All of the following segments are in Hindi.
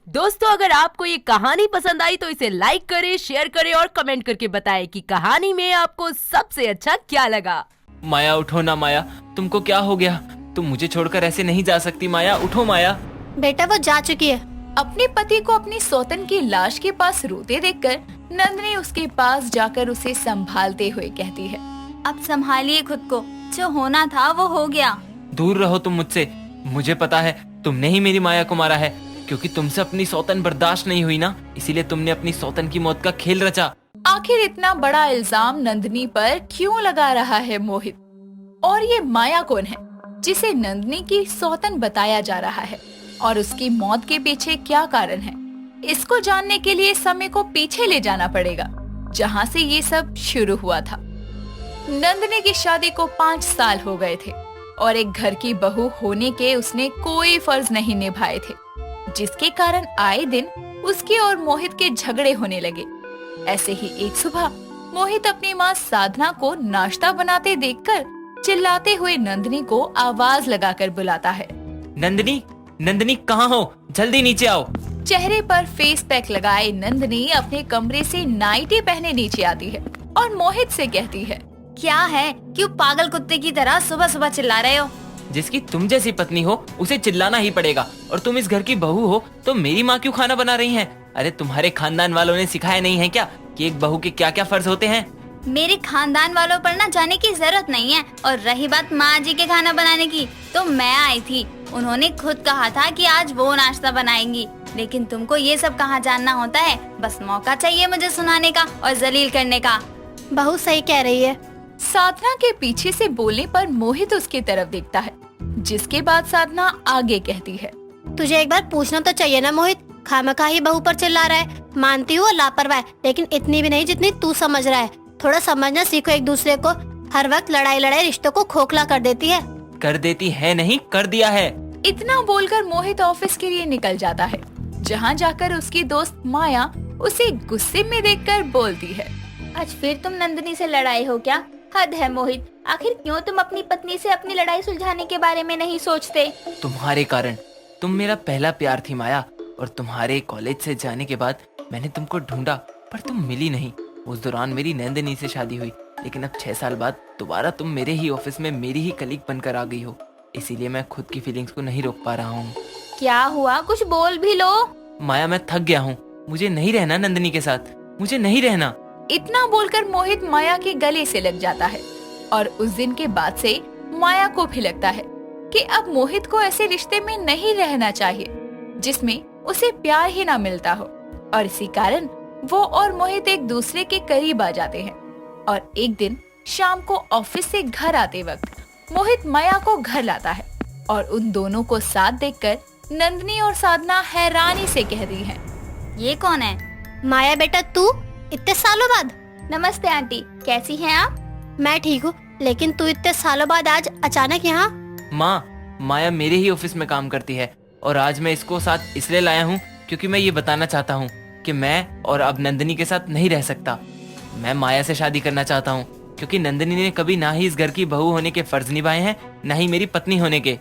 दोस्तों, अगर आपको ये कहानी पसंद आई तो इसे लाइक करें, शेयर करें और कमेंट करके बताएं कि कहानी में आपको सबसे अच्छा क्या लगा। माया उठो ना माया, तुमको क्या हो गया? तुम मुझे छोड़कर ऐसे नहीं जा सकती माया, उठो माया। बेटा वो जा चुकी है। अपने पति को अपनी सौतन की लाश के पास रोते देखकर नंदनी उसके पास जाकर उसे संभालते हुए कहती है, अब संभालिए खुद को, जो होना था वो हो गया। दूर रहो तुम मुझसे। मुझे पता है तुमने ही मेरी माया को मारा है, क्योंकि तुमसे अपनी सौतन बर्दाश्त नहीं हुई ना, इसीलिए तुमने अपनी सौतन की मौत का खेल रचा। आखिर इतना बड़ा इल्जाम नंदनी पर क्यों लगा रहा है मोहित? और ये माया कौन है जिसे नंदनी की सौतन बताया जा रहा है, और उसकी मौत के पीछे क्या कारण है? इसको जानने के लिए समय को पीछे ले जाना पड़ेगा, जहाँ से ये सब शुरू हुआ था। नंदनी की शादी को 5 साल हो गए थे और एक घर की बहू होने के उसने कोई फर्ज नहीं निभाए थे, जिसके कारण आए दिन उसके और मोहित के झगड़े होने लगे। ऐसे ही एक सुबह मोहित अपनी माँ साधना को नाश्ता बनाते देखकर चिल्लाते हुए नंदनी को आवाज लगाकर बुलाता है। नंदनी, नंदनी कहाँ हो? जल्दी नीचे आओ। चेहरे पर फेस पैक लगाए नंदनी अपने कमरे से नाइटी पहने नीचे आती है और मोहित से कहती है, क्या है, क्यों पागल कुत्ते की तरह सुबह सुबह चिल्ला रहे हो? जिसकी तुम जैसी पत्नी हो उसे चिल्लाना ही पड़ेगा, और तुम इस घर की बहू हो तो मेरी माँ क्यों खाना बना रही हैं? अरे तुम्हारे खानदान वालों ने सिखाया नहीं है क्या कि एक बहू के क्या क्या फर्ज होते हैं? मेरे खानदान वालों पर ना जाने की जरूरत नहीं है। और रही बात माँ जी के खाना बनाने की, तो मैं आई थी, उन्होंने खुद कहा था कि आज वो नाश्ता बनाएंगी, लेकिन तुमको ये सब कहाँ जानना होता है? बस मौका चाहिए मुझे सुनाने का और जलील करने का। बहू सही कह रही है। साधना के पीछे से बोलने पर मोहित उसकी तरफ देखता है, जिसके बाद साधना आगे कहती है, तुझे एक बार पूछना तो चाहिए ना मोहित, खामखा ही बहू पर चिल्ला रहा है। मानती हूँ लापरवाह, लेकिन इतनी भी नहीं जितनी तू समझ रहा है। थोड़ा समझना सीखो एक दूसरे को। हर वक्त लड़ाई लड़ाई रिश्तों को खोखला कर देती है। कर देती है नहीं, कर दिया है। इतना बोलकर मोहित ऑफिस के लिए निकल जाता है, जहाँ जाकर उसकी दोस्त माया उसे गुस्से में देखकर बोलती है, आज फिर तुम नंदिनी से लड़ाई हो क्या? हद है मोहित, आखिर क्यों तुम अपनी पत्नी से अपनी लड़ाई सुलझाने के बारे में नहीं सोचते? तुम्हारे कारण। तुम मेरा पहला प्यार थी माया, और तुम्हारे कॉलेज से जाने के बाद मैंने तुमको ढूंढा, पर तुम मिली नहीं। उस दौरान मेरी नंदिनी से शादी हुई, लेकिन अब 6 साल बाद दोबारा तुम मेरे ही ऑफिस में मेरी ही कलीग बनकर आ गई हो, इसीलिए मैं खुद की फीलिंग्स को नहीं रोक पा रहा हूँ। क्या हुआ, कुछ बोल भी लो। माया मैं थक गया हूँ, मुझे नहीं रहना नंदिनी के साथ, मुझे नहीं रहना। इतना बोलकर मोहित माया के गले से लग जाता है, और उस दिन के बाद से माया को भी लगता है कि अब मोहित को ऐसे रिश्ते में नहीं रहना चाहिए जिसमें उसे प्यार ही ना मिलता हो। और इसी कारण वो और मोहित एक दूसरे के करीब आ जाते हैं। और एक दिन शाम को ऑफिस से घर आते वक्त मोहित माया को घर लाता है, और उन दोनों को साथ देखकर नंदनी और साधना हैरानी से कहती हैं, ये कौन है? माया बेटा तू, इतने सालों बाद? नमस्ते आंटी, कैसी हैं आप? मैं ठीक हूँ, लेकिन तू इतने सालों बाद आज अचानक यहाँ? माँ, माया मेरे ही ऑफिस में काम करती है, और आज मैं इसको साथ इसलिए लाया हूँ क्योंकि मैं ये बताना चाहता हूँ कि मैं और अब नंदिनी के साथ नहीं रह सकता। मैं माया से शादी करना चाहता हूँ, क्योंकि नंदिनी ने कभी ना ही इस घर की बहू होने के फर्ज निभाए हैं, ना ही मेरी पत्नी होने के।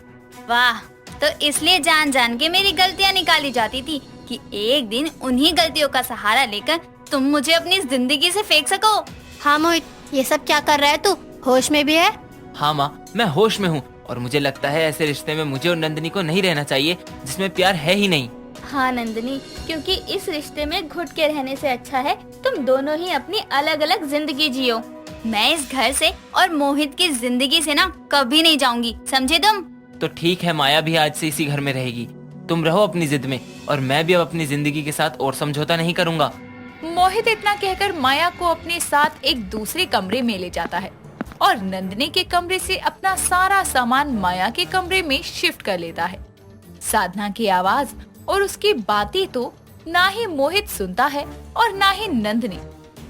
वाह, तो इसलिए जान जान के मेरी गलतियाँ निकाली जाती थी कि एक दिन उन्हीं गलतियों का सहारा लेकर तुम मुझे अपनी जिंदगी से फेंक सको। हाँ मोहित, ये सब क्या कर रहा है तू? होश में भी है? हाँ माँ, मैं होश में हूँ, और मुझे लगता है ऐसे रिश्ते में मुझे और नंदिनी को नहीं रहना चाहिए जिसमें प्यार है ही नहीं। हाँ नंदिनी, क्योंकि इस रिश्ते में घुट के रहने से अच्छा है तुम दोनों ही अपनी अलग अलग जिंदगी जियो। मैं इस घर से और मोहित की जिंदगी से ना कभी नहीं जाऊंगी, समझे तुम? तो ठीक है, माया भी आज से इसी घर में रहेगी। तुम रहो अपनी जिद में, और मैं भी अब अपनी जिंदगी के साथ और समझौता नहीं करूँगा। मोहित इतना कहकर माया को अपने साथ एक दूसरे कमरे में ले जाता है, और नंदनी के कमरे से अपना सारा सामान माया के कमरे में शिफ्ट कर लेता है। साधना की आवाज और उसकी बातें तो ना ही मोहित सुनता है और ना ही नंदनी,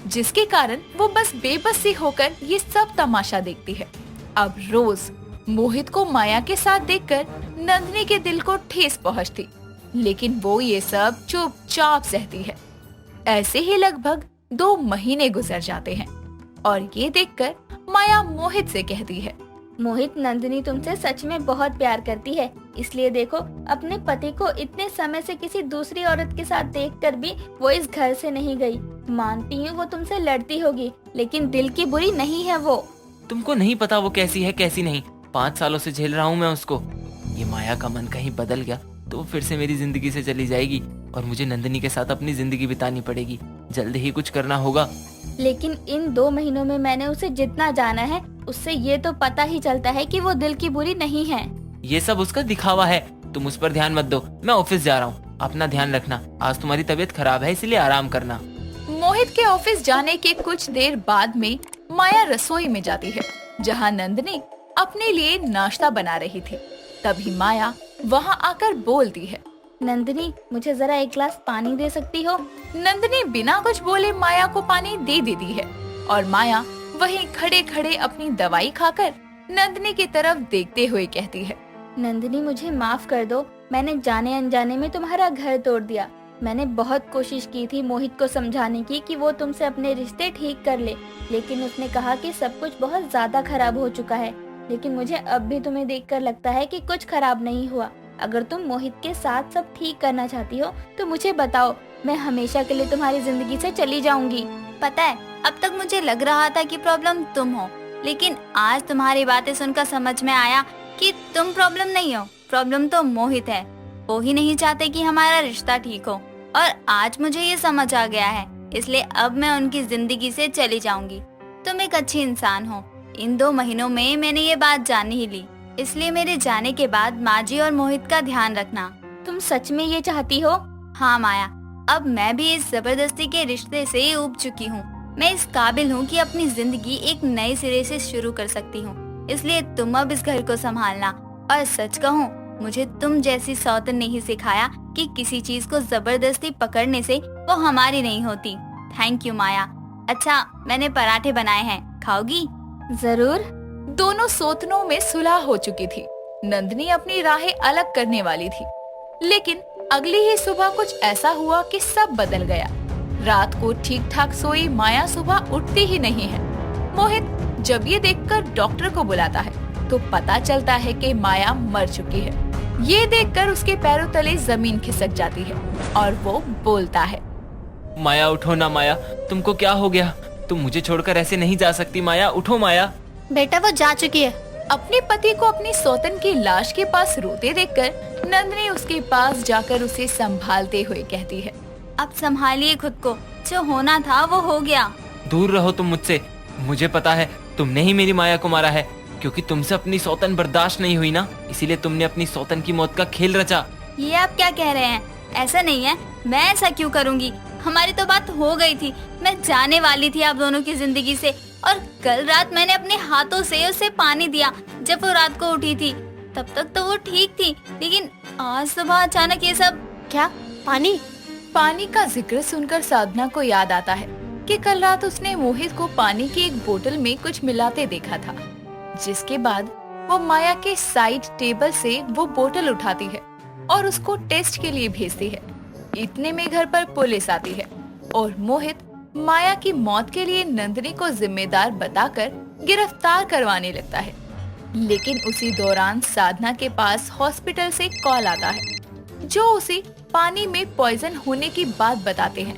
जिसके कारण वो बस बेबस सी होकर ये सब तमाशा देखती है। अब रोज मोहित को माया के साथ देखकर नंदनी के दिल को ठेस पहुंचती, लेकिन वो ये सब चुपचाप सहती है। ऐसे ही लगभग 2 महीने गुजर जाते हैं, और ये देखकर माया मोहित से कहती है, मोहित, नंदिनी तुमसे सच में बहुत प्यार करती है, इसलिए देखो, अपने पति को इतने समय से किसी दूसरी औरत के साथ देखकर भी वो इस घर से नहीं गई। मानती हूँ वो तुमसे लड़ती होगी, लेकिन दिल की बुरी नहीं है वो। तुमको नहीं पता वो कैसी है कैसी नहीं। 5 सालों से झेल रहा हूँ मैं उसको। ये माया का मन कहीं बदल गया तो वो फिर से मेरी जिंदगी से चली जाएगी और मुझे नंदिनी के साथ अपनी जिंदगी बितानी पड़ेगी। जल्द ही कुछ करना होगा। लेकिन इन 2 महीनों में मैंने उसे जितना जाना है, उससे ये तो पता ही चलता है कि वो दिल की बुरी नहीं है। ये सब उसका दिखावा है। तुम उस पर ध्यान मत दो। मैं ऑफिस जा रहा हूँ। अपना ध्यान रखना। आज तुम्हारी तबीयत खराब है, इसलिए आराम करना। मोहित के ऑफिस जाने के कुछ देर बाद में माया रसोई में जाती है, जहाँ नंदिनी अपने लिए नाश्ता बना रही थी। तभी माया वहाँ आकर बोलती है, नंदिनी, मुझे जरा 1 गिलास पानी दे सकती हो? नंदिनी बिना कुछ बोले माया को पानी दे देती है और माया वहीं खड़े खड़े अपनी दवाई खाकर नंदिनी की तरफ देखते हुए कहती है, नंदिनी, मुझे माफ कर दो। मैंने जाने अनजाने में तुम्हारा घर तोड़ दिया। मैंने बहुत कोशिश की थी मोहित को समझाने की कि वो तुमसे अपने रिश्ते ठीक कर ले, लेकिन उसने कहा कि सब कुछ बहुत ज्यादा खराब हो चुका है। लेकिन मुझे अब भी तुम्हें देखकर लगता है कि कुछ खराब नहीं हुआ। अगर तुम मोहित के साथ सब ठीक करना चाहती हो तो मुझे बताओ, मैं हमेशा के लिए तुम्हारी जिंदगी से चली जाऊंगी। पता है, अब तक मुझे लग रहा था कि प्रॉब्लम तुम हो, लेकिन आज तुम्हारी बातें सुनकर समझ में आया कि तुम प्रॉब्लम नहीं हो, प्रॉब्लम तो मोहित है। वो ही नहीं चाहते कि हमारा रिश्ता ठीक हो, और आज मुझे ये समझ आ गया है, इसलिए अब मैं उनकी जिंदगी से चली जाऊंगी। तुम एक अच्छी इंसान हो। इन 2 महीनों में मैंने ये बात जान ही ली, इसलिए मेरे जाने के बाद माँ जी और मोहित का ध्यान रखना। तुम सच में ये चाहती हो? हाँ माया, अब मैं भी इस जबरदस्ती के रिश्ते से ऊब चुकी हूँ। मैं इस काबिल हूँ कि अपनी जिंदगी एक नए सिरे से शुरू कर सकती हूँ। इसलिए तुम अब इस घर को संभालना। और सच कहूँ, मुझे तुम जैसी सौतन ने ही सिखाया कि किसी चीज को जबरदस्ती पकड़ने से वो हमारी नहीं होती। थैंक यू माया। अच्छा, मैंने पराठे बनाए हैं, खाओगी? जरूर। दोनों सोतनों में सुलह हो चुकी थी। नंदिनी अपनी राहें अलग करने वाली थी, लेकिन अगली ही सुबह कुछ ऐसा हुआ कि सब बदल गया। रात को ठीक ठाक सोई माया सुबह उठती ही नहीं है। मोहित जब ये देखकर डॉक्टर को बुलाता है तो पता चलता है कि माया मर चुकी है। ये देखकर उसके पैरों तले जमीन खिसक जाती है और वो बोलता है, माया उठो ना माया, तुमको क्या हो गया? तुम मुझे छोड़कर ऐसे नहीं जा सकती माया, उठो माया। बेटा, वो जा चुकी है। अपने पति को अपनी सौतन की लाश के पास रोते देखकर नंदिनी उसके पास जाकर उसे संभालते हुए कहती है, अब संभालिए खुद को, जो होना था वो हो गया। दूर रहो तुम मुझसे। मुझे पता है तुमने ही मेरी माया को मारा है, क्योंकि तुमसे अपनी सौतन बर्दाश्त नहीं हुई ना, इसीलिए तुमने अपनी सौतन की मौत का खेल रचा। ये आप क्या कह रहे हैं? ऐसा नहीं है, मैं ऐसा क्यों करूँगी? हमारी तो बात हो गई थी। मैं जाने वाली थी आप दोनों की जिंदगी से, और कल रात मैंने अपने हाथों से उसे पानी दिया जब वो रात को उठी थी। तब तक तो वो ठीक थी, लेकिन आज सुबह अचानक ये सब। क्या? पानी? पानी का जिक्र सुनकर साधना को याद आता है कि कल रात उसने मोहित को पानी की एक बोतल में कुछ मिलाते देखा था, जिसके बाद वो माया के साइड टेबल से वो बोतल उठाती है और उसको टेस्ट के लिए भेजती है। इतने में घर पर पुलिस आती है और मोहित माया की मौत के लिए नंदिनी को जिम्मेदार बताकर गिरफ्तार करवाने लगता है। लेकिन उसी दौरान साधना के पास हॉस्पिटल से कॉल आता है, जो उसे पानी में पॉइजन होने की बात बताते हैं,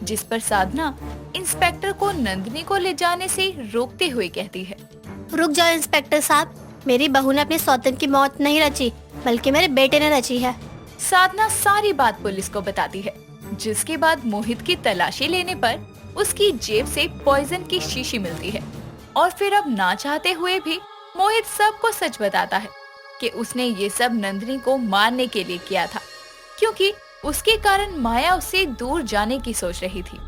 जिस पर साधना इंस्पेक्टर को नंदिनी को ले जाने से रोकते हुए कहती है, रुक जाओ इंस्पेक्टर साहब, मेरी बहू ने अपनी सौतन की मौत नहीं रची, बल्कि मेरे बेटे ने रची है। साधना सारी बात पुलिस को बताती है, जिसके बाद मोहित की तलाशी लेने पर उसकी जेब से पॉइजन की शीशी मिलती है। और फिर अब ना चाहते हुए भी मोहित सबको सच बताता है कि उसने ये सब नंदिनी को मारने के लिए किया था, क्योंकि उसके कारण माया उससे दूर जाने की सोच रही थी।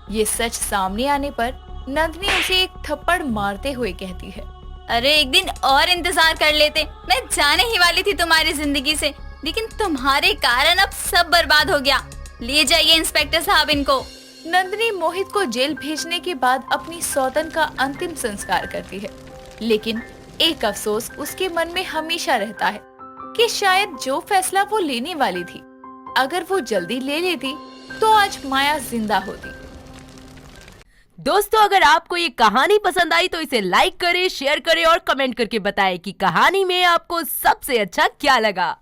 ये सच सामने आने पर नंदिनी उसे एक थप्पड़ मारते हुए कहती है, अरे एक दिन और इंतजार कर लेते, मैं जाने ही वाली थी तुम्हारी जिंदगी से, लेकिन तुम्हारे कारण अब सब बर्बाद हो गया। ले जाइए इंस्पेक्टर साहब इनको। नंदिनी मोहित को जेल भेजने के बाद अपनी सौतन का अंतिम संस्कार करती है, लेकिन एक अफसोस उसके मन में हमेशा रहता है कि शायद जो फैसला वो लेने वाली थी, अगर वो जल्दी ले लेती तो आज माया जिंदा होती। दोस्तों अगर आपको ये कहानी पसंद आई तो इसे लाइक करें, शेयर करें और कमेंट करके बताएं कि कहानी में आपको सबसे अच्छा क्या लगा।